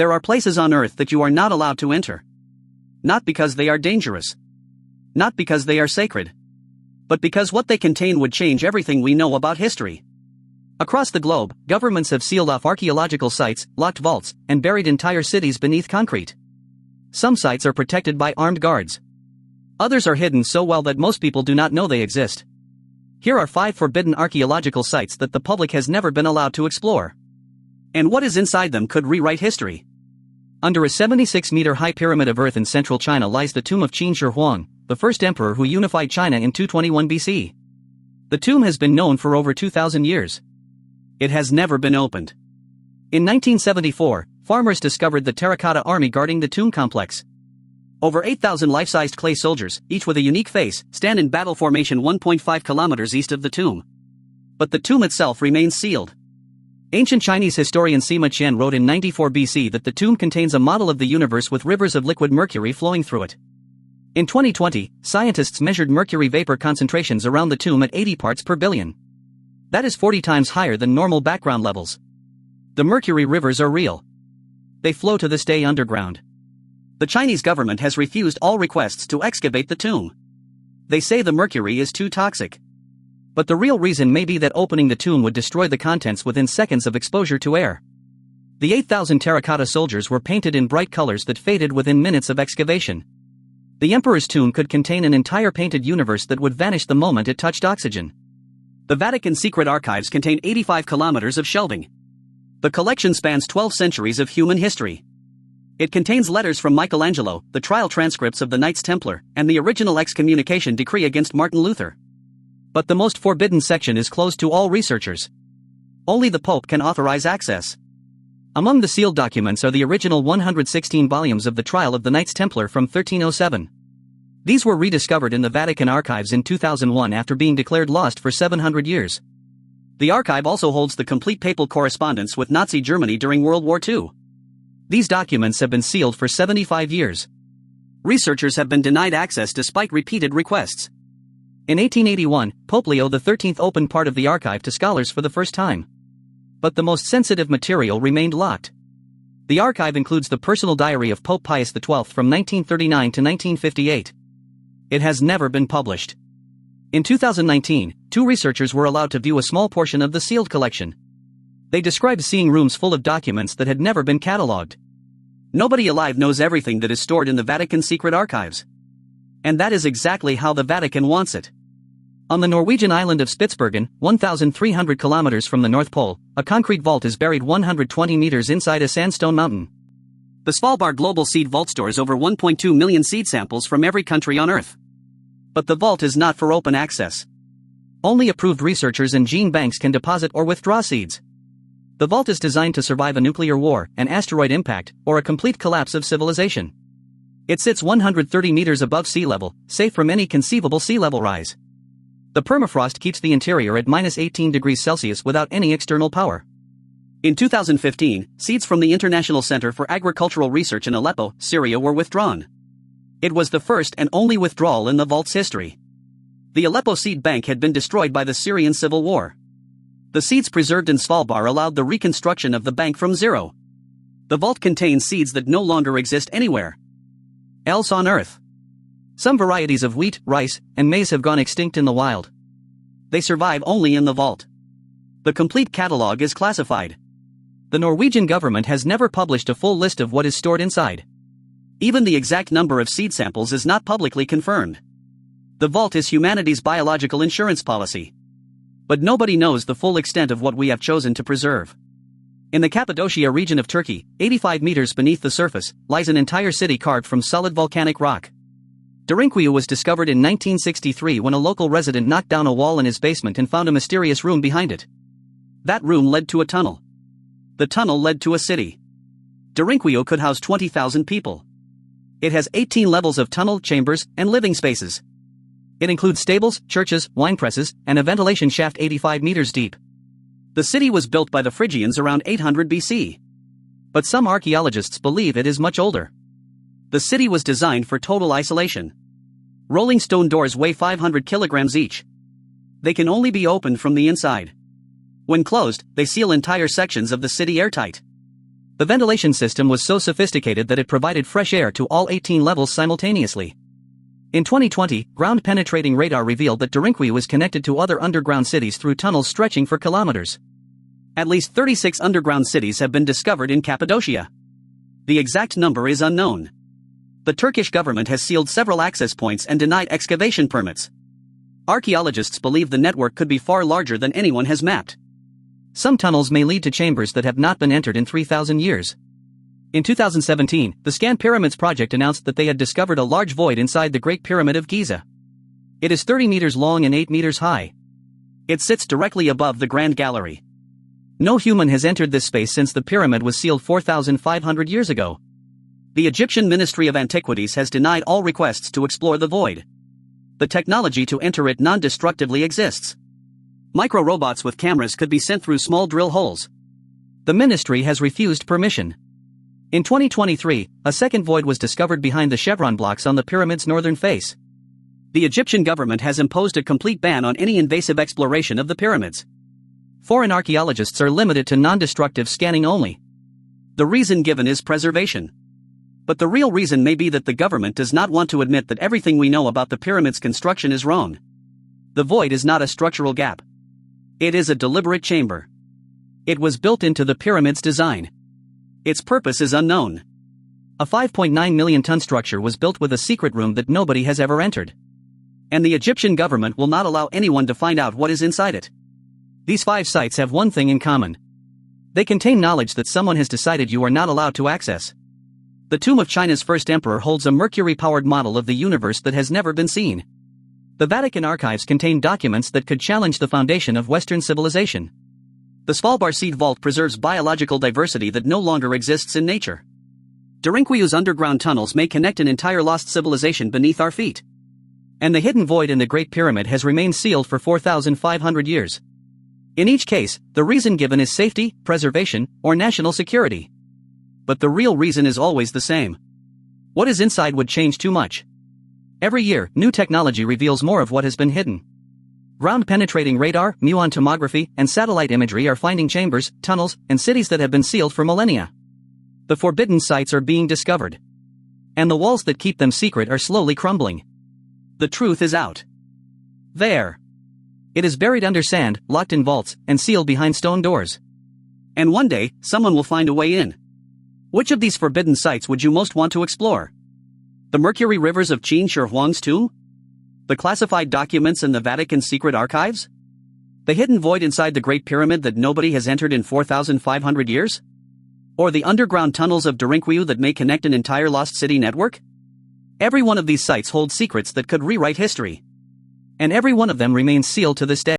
There are places on Earth that you are not allowed to enter. Not because they are dangerous. Not because they are sacred. But because what they contain would change everything we know about history. Across the globe, governments have sealed off archaeological sites, locked vaults, and buried entire cities beneath concrete. Some sites are protected by armed guards. Others are hidden so well that most people do not know they exist. Here are 5 forbidden archaeological sites that the public has never been allowed to explore. And what is inside them could rewrite history. Under a 76-meter-high pyramid of earth in central China lies the tomb of Qin Shi Huang, the first emperor who unified China in 221 BC. The tomb has been known for over 2,000 years. It has never been opened. In 1974, farmers discovered the terracotta army guarding the tomb complex. Over 8,000 life-sized clay soldiers, each with a unique face, stand in battle formation 1.5 kilometers east of the tomb. But the tomb itself remains sealed. Ancient Chinese historian Sima Qian wrote in 94 BC that the tomb contains a model of the universe with rivers of liquid mercury flowing through it. In 2020, scientists measured mercury vapor concentrations around the tomb at 80 parts per billion. That is 40 times higher than normal background levels. The mercury rivers are real. They flow to this day underground. The Chinese government has refused all requests to excavate the tomb. They say the mercury is too toxic. But the real reason may be that opening the tomb would destroy the contents within seconds of exposure to air. The 8,000 terracotta soldiers were painted in bright colors that faded within minutes of excavation. The emperor's tomb could contain an entire painted universe that would vanish the moment it touched oxygen. The Vatican secret archives contain 85 kilometers of shelving. The collection spans 12 centuries of human history. It contains letters from Michelangelo, the trial transcripts of the Knights Templar, and the original excommunication decree against Martin Luther. But the most forbidden section is closed to all researchers. Only the Pope can authorize access. Among the sealed documents are the original 116 volumes of the Trial of the Knights Templar from 1307. These were rediscovered in the Vatican archives in 2001 after being declared lost for 700 years. The archive also holds the complete papal correspondence with Nazi Germany during World War II. These documents have been sealed for 75 years. Researchers have been denied access despite repeated requests. In 1881, Pope Leo XIII opened part of the archive to scholars for the first time. But the most sensitive material remained locked. The archive includes the personal diary of Pope Pius XII from 1939 to 1958. It has never been published. In 2019, 2 researchers were allowed to view a small portion of the sealed collection. They described seeing rooms full of documents that had never been catalogued. Nobody alive knows everything that is stored in the Vatican secret archives. And that is exactly how the Vatican wants it. On the Norwegian island of Spitsbergen, 1,300 kilometers from the North Pole, a concrete vault is buried 120 meters inside a sandstone mountain. The Svalbard Global Seed Vault stores over 1.2 million seed samples from every country on Earth. But the vault is not for open access. Only approved researchers and gene banks can deposit or withdraw seeds. The vault is designed to survive a nuclear war, an asteroid impact, or a complete collapse of civilization. It sits 130 meters above sea level, safe from any conceivable sea level rise. The permafrost keeps the interior at -18 degrees Celsius without any external power. In 2015, seeds from the International Center for Agricultural Research in Aleppo, Syria were withdrawn. It was the first and only withdrawal in the vault's history. The Aleppo seed bank had been destroyed by the Syrian civil war. The seeds preserved in Svalbard allowed the reconstruction of the bank from zero. The vault contains seeds that no longer exist anywhere else on Earth. Some varieties of wheat, rice, and maize have gone extinct in the wild. They survive only in the vault. The complete catalog is classified. The Norwegian government has never published a full list of what is stored inside. Even the exact number of seed samples is not publicly confirmed. The vault is humanity's biological insurance policy. But nobody knows the full extent of what we have chosen to preserve. In the Cappadocia region of Turkey, 85 meters beneath the surface, lies an entire city carved from solid volcanic rock. Derinkuyu was discovered in 1963 when a local resident knocked down a wall in his basement and found a mysterious room behind it. That room led to a tunnel. The tunnel led to a city. Derinkuyu could house 20,000 people. It has 18 levels of tunnel, chambers, and living spaces. It includes stables, churches, wine presses, and a ventilation shaft 85 meters deep. The city was built by the Phrygians around 800 BC. But some archaeologists believe it is much older. The city was designed for total isolation. Rolling stone doors weigh 500 kilograms each. They can only be opened from the inside. When closed, they seal entire sections of the city airtight. The ventilation system was so sophisticated that it provided fresh air to all 18 levels simultaneously. In 2020, ground-penetrating radar revealed that Derinkuyu was connected to other underground cities through tunnels stretching for kilometers. At least 36 underground cities have been discovered in Cappadocia. The exact number is unknown. The Turkish government has sealed several access points and denied excavation permits. Archaeologists believe the network could be far larger than anyone has mapped. Some tunnels may lead to chambers that have not been entered in 3,000 years. In 2017, the Scan Pyramids project announced that they had discovered a large void inside the Great Pyramid of Giza. It is 30 meters long and 8 meters high. It sits directly above the Grand Gallery. No human has entered this space since the pyramid was sealed 4,500 years ago. The Egyptian Ministry of Antiquities has denied all requests to explore the void. The technology to enter it non-destructively exists. Micro-robots with cameras could be sent through small drill holes. The ministry has refused permission. In 2023, a second void was discovered behind the chevron blocks on the pyramid's northern face. The Egyptian government has imposed a complete ban on any invasive exploration of the pyramids. Foreign archaeologists are limited to non-destructive scanning only. The reason given is preservation. But the real reason may be that the government does not want to admit that everything we know about the pyramid's construction is wrong. The void is not a structural gap. It is a deliberate chamber. It was built into the pyramid's design. Its purpose is unknown. A 5.9 million ton structure was built with a secret room that nobody has ever entered. And the Egyptian government will not allow anyone to find out what is inside it. These 5 sites have one thing in common. They contain knowledge that someone has decided you are not allowed to access. The tomb of China's first emperor holds a mercury-powered model of the universe that has never been seen. The Vatican archives contain documents that could challenge the foundation of Western civilization. The Svalbard Seed Vault preserves biological diversity that no longer exists in nature. Derinkuyu's underground tunnels may connect an entire lost civilization beneath our feet. And the hidden void in the Great Pyramid has remained sealed for 4,500 years. In each case, the reason given is safety, preservation, or national security. But the real reason is always the same. What is inside would change too much. Every year, new technology reveals more of what has been hidden. Ground-penetrating radar, muon tomography, and satellite imagery are finding chambers, tunnels, and cities that have been sealed for millennia. The forbidden sites are being discovered. And the walls that keep them secret are slowly crumbling. The truth is out. There. It is buried under sand, locked in vaults, and sealed behind stone doors. And one day, someone will find a way in. Which of these forbidden sites would you most want to explore? The Mercury rivers of Qin Shi Huang's tomb? The classified documents in the Vatican's secret archives? The hidden void inside the Great Pyramid that nobody has entered in 4,500 years? Or the underground tunnels of Derinkuyu that may connect an entire lost city network? Every one of these sites holds secrets that could rewrite history. And every one of them remains sealed to this day.